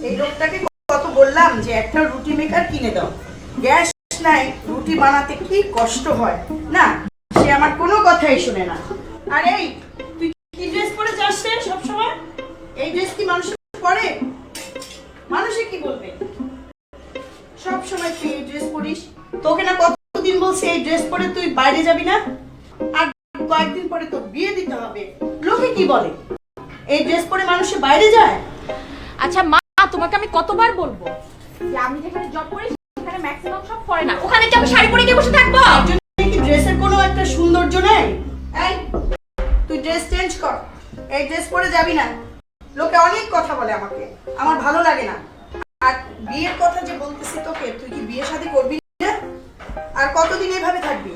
এই লোকটাকে কত বললাম যে একটা রুটি মেকার কিনে দাও, গ্যাস নাই, রুটি বানাতে কি কষ্ট হয় না, সে আমার কোনো কথাই শুনে না। আর এই তুই কি ড্রেস পরে যাস রে সব সময়? এই ড্রেস কি মানুষ পরে? মানুষে কি বলবে? সব সময় তুই এই ড্রেস পরিস, তোকে না কতদিন বলছি এই ড্রেস পরে তুই বাইরে যাবি না, আর কয়েকদিন পরে তো বিয়ে দিতে হবে, লোকে কি বলে? এই ড্রেস পরে মানুষে বাইরে যায়? আচ্ছা মা, তোমাকে আমি কতবার বলবো যে আমি যেখানে জব করি সেখানে ম্যাক্সিমাম সব পরে না, ওখানে কি আমি শাড়ি পরে গিয়ে বসে থাকবো? কি ড্রেসের কোনো একটা সৌন্দর্য নেই? এই তুই ড্রেস চেঞ্জ কর, এই ড্রেস পরে যাবি না, লোকে অনেক কথা বলে আমাকে, আমার ভালো লাগে না। আর বিয়ের কথা যে বলতেছি তোকে, তুই কি বিয়ে শাদী করবি না? আর কতদিন এভাবে থাকবি?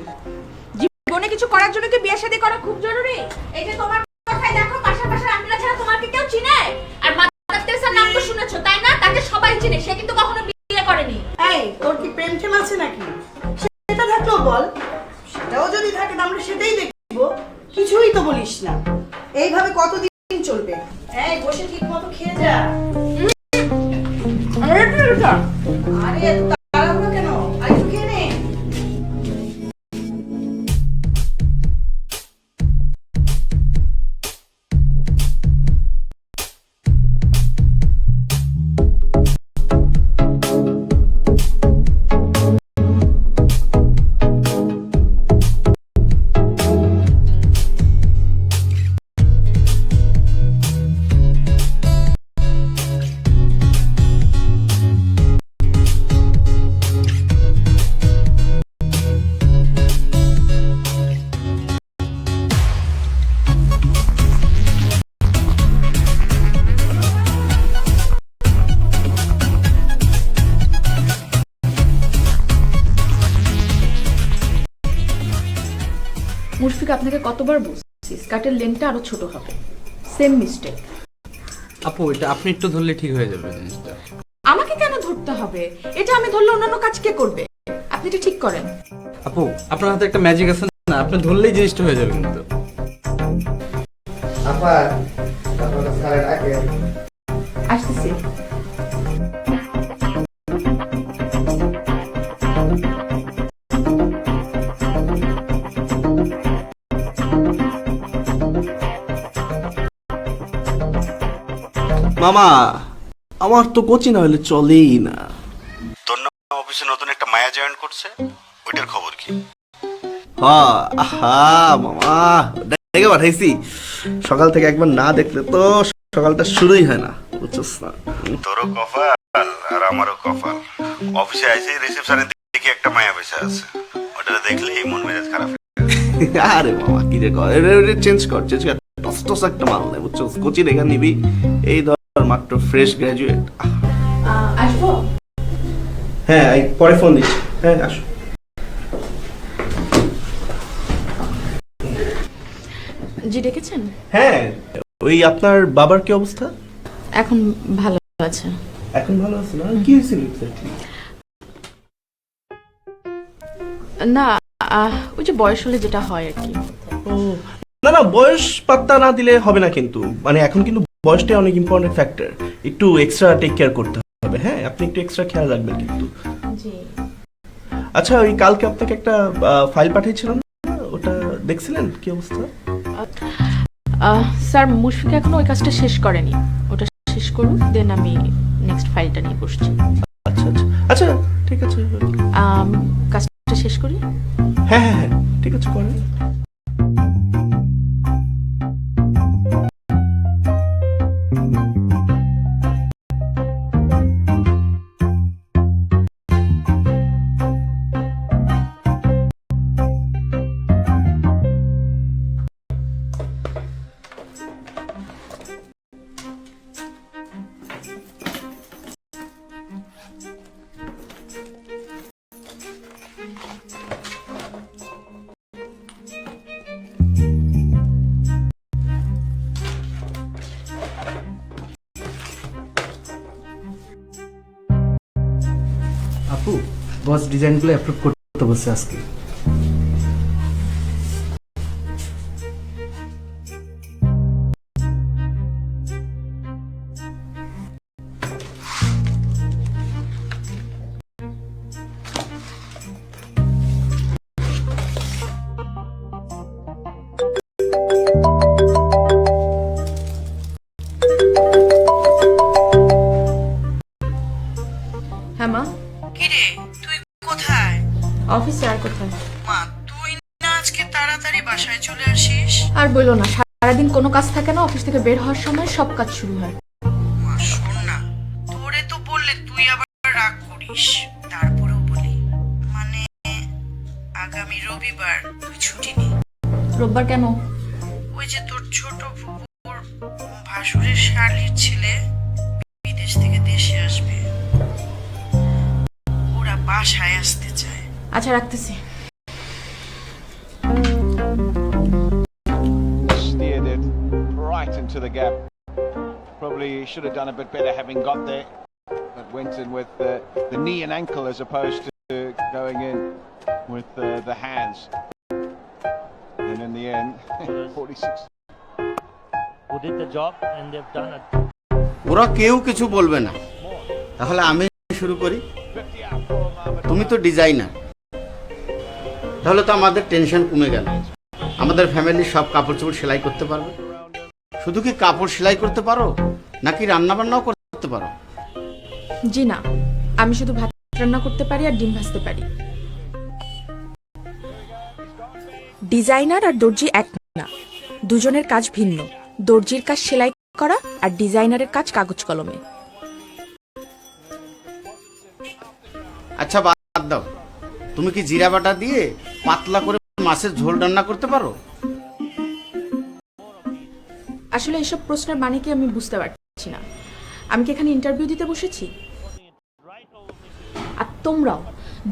জীবনে কিছু করার জন্য কি বিয়ে শাদী করা খুব জরুরি? এই যে তোমার কথাই দেখো, পাশাপাশি পাশের আঙ্কেলরা ছাড়া তোমাকে কেউ চিনে? আর মাদার তেরেসার নাম তো শুনেছো তাই না? তাকে সবাই চিনে, সে কিন্তু কখনো বিয়ে করেনি। এই তোর কি প্রেম টেম আছে নাকি? সেটা থাকলেও বল, সেটাও যদি থাকে আমরা সেটাই দেখব, কিছুই তো বলিস না। এইভাবে কতদিন চলবে? এই বসে ঠিক মতো খেয়ে যা। আরে এত তাড়াহুড়ো কেন? আর একটু খেয়ে নে। মুশফিক, আপনাকে কতবার বলছি স্কার্টের লেন্থটা আরো ছোট হবে। Same mistake. আপু এটা আপনি একটু ধরলে ঠিক হয়ে যাবে জিনিসটা। আমাকে কেন ধরতে হবে? এটা আমি ধরলে অন্যান্য কাজ কে করবে? আপনি এটা ঠিক করেন। আপু আপনার হাতে একটা ম্যাজিক আছে না, আপনি ধরলেই জিনিসটা হয়ে যাবে কিন্তু। আপা আপনারা স্যারের আগে আসতেছি। মামা, আমার তো কোচিং না হলে চলেই না। তোর অফিসে নতুন একটা মায়া জয়েন করছে, ওইটার খবর কি? হ্যাঁ, আহা মামা, দেখে পাঠাইছি। সকাল থেকে একবার না দেখলে তো সকালটা শুরুই হয় না, বুঝছস না? তোরও কপাল আর আমারও কপাল। অফিসে আইসে রিসেপশনে দেখি একটা মায়া বসে আছে, ওটা দেখলেই মন মেজাজ খারাপ। আরে মামা কি রে কর, চেঞ্জ কর, টস টস একটা মাল নেই, বুঝছস? কোচিং এখানে নিবি, এই ধর মাত্র ফ্রেশ গ্রাজুয়েট। আসবো? হ্যাঁ, পরে ফোন দিচ্ছি। হ্যাঁ আসো। জি ডেকেছেন? হ্যাঁ, ওই আপনার বাবার কি অবস্থা? এখন ভালো আছে। এখন ভালো আছে না? কি হয়েছিল এক্স্যাক্টলি? না, ওই যে বয়স হলে যেটা হয় আর কি। ও না না, বয়স পাত্তা না দিলে হবে না কিন্তু, মানে এখন কিন্তু বয়সটাই অনেক ইম্পর্টেন্ট ফ্যাক্টর, একটু এক্সট্রা টেক কেয়ার করতে হবে। হ্যাঁ, আপনি একটু এক্সট্রা খেয়াল রাখবেন কিন্তু। জি। আচ্ছা, ওই কালকে আপনাকে একটা ফাইল পাঠিয়েছিলাম না, ওটা দেখছিলেন? কি অবস্থা? স্যার, মুশফিক এখনো ওই কাজটা শেষ করেনি, ওটা শেষ করুন, দেন আমি নেক্সট ফাইলটা নিয়ে বসছি। আচ্ছা আচ্ছা আচ্ছা, ঠিক আছে। কাজটা শেষ করি। হ্যাঁ হ্যাঁ হ্যাঁ, ঠিক আছে, করেন। আপু বস ডিজাইনগুলো অ্যাপ্রুভ করতে বলছে আজকে। অফিসে। আর কোথায়? মা তুই না আজকে তাড়াতাড়ি বাসায় চলে আসিস? আর বললো না, সারাদিন কোনো কাজ থাকে না, অফিস থেকে বের হওয়ার সময় সব কাজ শুরু হয়। মা শোন না, তোরে তো বললে তুই আবার রাগ করিস। তারপরেও বলি, মানে আগামী রবিবার তুই ছুটি নে। রোববার কেন? ওই যে তোর ছোট ফুপুর ভাসুরের শালির ছেলে বিদেশ থেকে দেশে আসবে, ওরা বাসায় আসতে চায়। আচ্ছা, রাখতেছি। Steered it right into the gap. Probably should have done a bit better having got there, but went in with the knee and ankle as opposed to going in with the hands. And in the end, 46. who did the job and they've done it. ওরা কেউ কিছু বলবে না, তাহলে আমি শুরু করি। 50 out for Mohamed. তুমি তো ডিজাইনার, তাহলে তো আমাদের টেনশন কমে গেল। আমাদের ফ্যামিলির সব কাপড় চোপড় সেলাই করতে পারবে। শুধু কি কাপড় সেলাই করতে পারো, নাকি রান্না বান্নাও করতে পারো? জি না, আমি শুধু ভাত রান্না করতে পারি আর ডিম ভাজতে পারি। ডিজাইনার আর দর্জি এক না, দুজনের কাজ ভিন্ন। দর্জির কাজ সেলাই করা আর ডিজাইনারের কাজ কাগজ কলমে। আচ্ছা বাদ দাও, তুমি কি জিরা বাটা দিয়ে পাতলা করে মাছের ঝোল রান্না করতে পারো? আসলে এসব প্রশ্নের মানে কি আমি বুঝতে পারছি না। আমি কি এখানে ইন্টারভিউ দিতে বসেছি? আর তোমরাও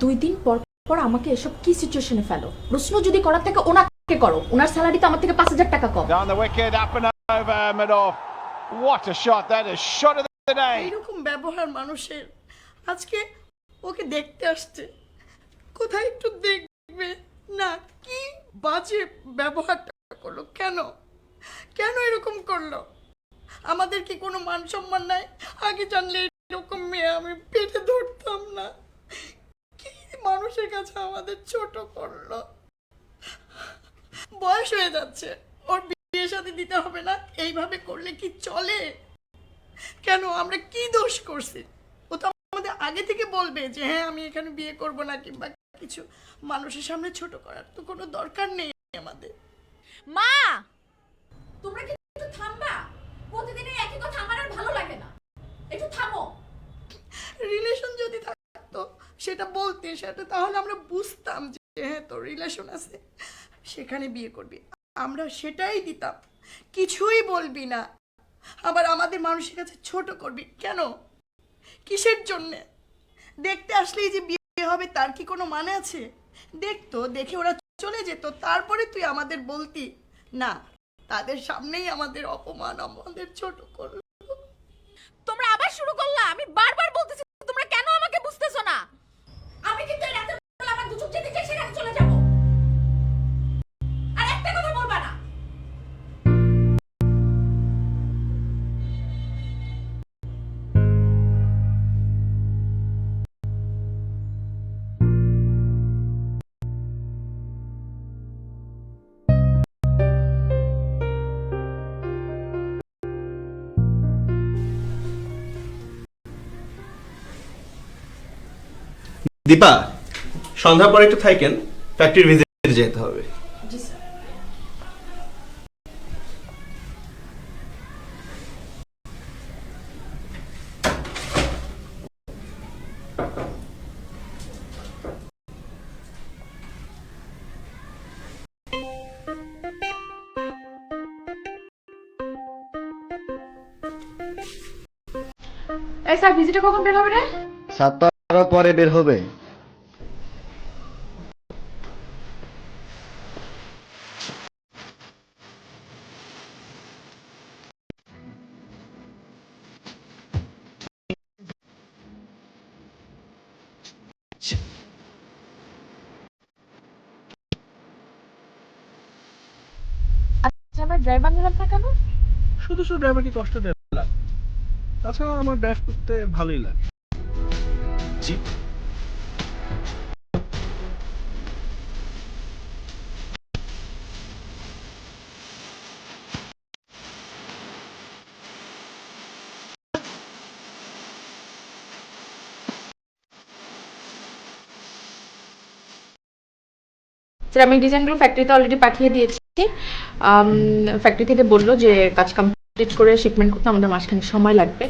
2 দিন পর পর আমাকে এসব কি সিচুয়েশনে ফেলো? প্রশ্ন যদি করার থাকে ওনাকে করো, ওনার স্যালারি তো আমার থেকে 5,000 টাকা কম। Down the wicket, up and over Ahmedov. What a shot! That is shot of the day. এইরকম ব্যবহার মানুষের, আজকে ওকে দেখতে আসছে, কোথায় একটু দেখবে না? কি বাজে ব্যবহারটা করলো, কেন কেন এরকম করলো? আমাদের কি কোনো মান সম্মান নাই? আগে জানলে এরকম মেয়ে আমি পেটে ধরতাম না। কি মানুষের কাছে আমাদের ছোট করলো। বয়স হয়ে যাচ্ছে, ওর বিয়ে শাদী দিতে হবে না? এইভাবে করলে কি চলে? কেন, আমরা কি দোষ করছি? ও তো আমাদের আগে থেকে বলবে যে হ্যাঁ আমি এখানে বিয়ে করব না, কিংবা কিছু। মানুষের সামনে ছোট করার তো কোনো দরকার নেই আমাদের। মা, তোমরা কি একটু থামবা? প্রতিদিন এই একই কথা আমার আর ভালো লাগে না, একটু থামো। রিলেশন যদি থাকতো সেটা বলতে, সেটা তাহলে আমরা বুঝতাম যে হ্যাঁ তোর রিলেশন আছে, সেখানে বিয়ে করবি, আমরা সেটাই দিতাম। কিছুই বলবি না, আবার আমাদের মানুষের কাছে ছোট করবি কেন? কিসের জন্যে? দেখতে আসলেই যে বিয়ে হবে তার কি কোনো মানে আছে? দেখতো, দেখে ওরা চলে যেত, তারপরে তুই আমাদের বলতি না। তাদের সামনেই আমাদের অপমান, আমাদের ছোট করলো। তোমরা আবার শুরু করলা। আমি বারবার বলতেছি, তোমরা কেন আমাকে বুঝতেছো না? আমি কিন্তু এই রাতের বেলা আমার দুচোখ যেতে চাই, সেখানে চলে যাব। আর একটা কথা বলবা না। দীপা, সন্ধ্যার পরে একটু থাকেন, ফ্যাক্টরি ভিজিটে যেতে হবে। জি স্যার। এই স্যার, ভিজিটে কখন বের হবে রে? 7:12 পরে বের হবে। আচ্ছা, আমার ড্রাইভার নিলাম না কেন? শুধু শুধু ড্রাইভারকে কষ্ট দেয় না, তাছাড়া আমার ড্রাইভ করতে ভালোই লাগে। জি। স্যার আমি ডিজাইনগুলো ফ্যাক্টরিতে অলরেডি পাঠিয়ে দিয়েছি। ফ্যাক্টরি থেকে বললো যে কাজ কমপ্লিট করে শিপমেন্ট করতে আমাদের মাঝখানে সময় লাগবে।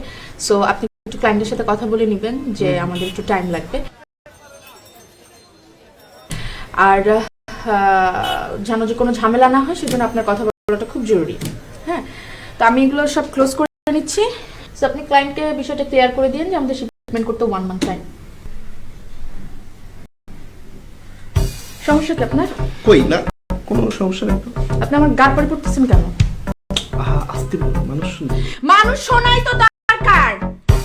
সো আপনি একটু ক্লায়েন্টের সাথে কথা বলে নেবেন যে আমাদের একটু টাইম লাগবে। আর যেন যে কোনো ঝামেলা না হয় সেজন্য আপনার কথা বলাটা খুব জরুরি। হ্যাঁ, তো আমি এগুলো সব ক্লোজ করে নিচ্ছি। সো আপনি ক্লায়েন্টকে বিষয়টা ক্লিয়ার করে দিন যে আমাদের শিপমেন্ট করতে 1 মান্থ টাইম। সমস্যা কি আপনার? কই না, কোনো সমস্যা নেই তো। আপনি আমার গার পরে পড়তেছেন কেন? আসতে বলো, মানুষ শুনবে। মানুষ শোনাই তো দরকার।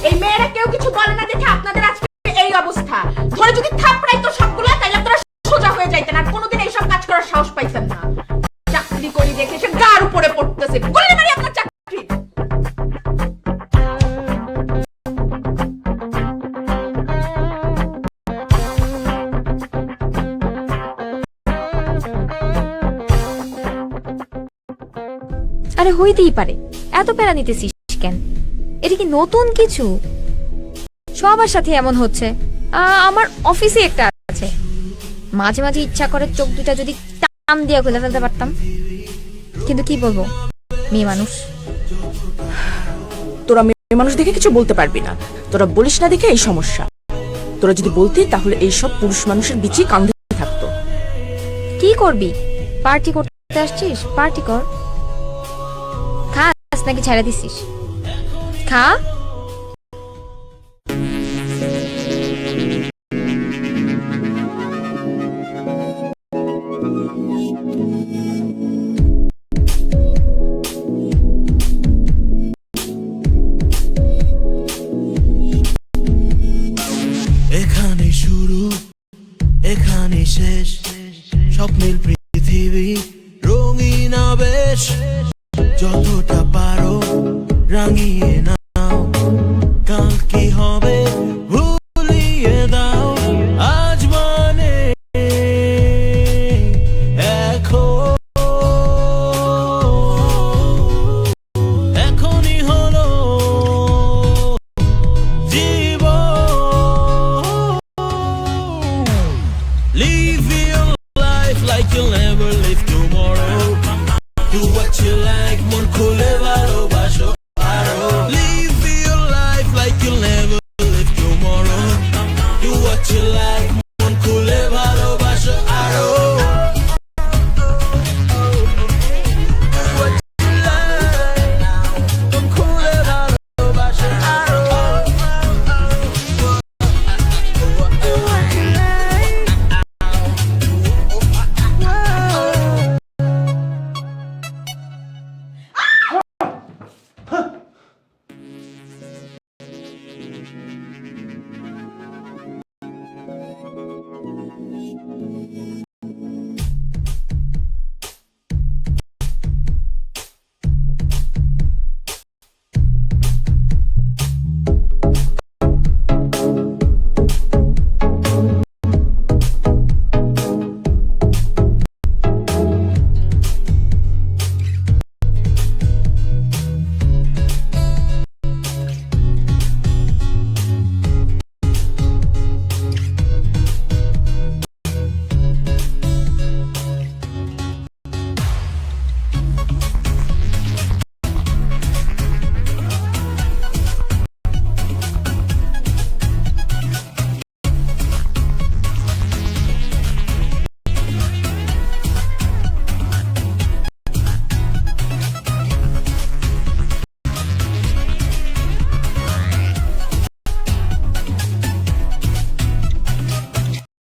এই মেয়েরা কেউ কিছু বলে না দেখে আপনাদের আজকে এই অবস্থা। ধরে যদি থাপড়াই তো সবগুলো, তাইলে আপনারা সোজা হয়ে যাইতেন আর কোনোদিন এইসব কাজ করার সাহস পাইতেন না। চাকরি করি দেখে সে গার উপরে পড়তেছে। বললে মারি আপনার চাকরি। আরে হইতেই পারে, এত প্যারা নিতেছিস কেন? এটা কি নতুন কিছু? সবার সাথে এমন হচ্ছে। আমার অফিসে একটা আছে, মাঝে মাঝে ইচ্ছা করে চোখ দুটা যদি টান দিয়া খুলে ফেলতে পারতাম, কিন্তু কি বলবো, মেয়ে মানুষ। তোরা মেয়ে মানুষ দেখে কিছু বলতে পারবি না, তোরা বলিস না দেখে এই সমস্যা। তোরা যদি বলতি তাহলে এই সব পুরুষ মানুষের বিচি কাঁধে থাকতো। কি করবি? পার্টি করতে আসছিস, পার্টি কর। খাস নাকি ছেড়ে দিছিস? খা। এখানে শুরু, এখানে শেষ, স্বপ্নের পৃথিবী রঙিন আবেশ, যতটা পারো রাঙিয়ে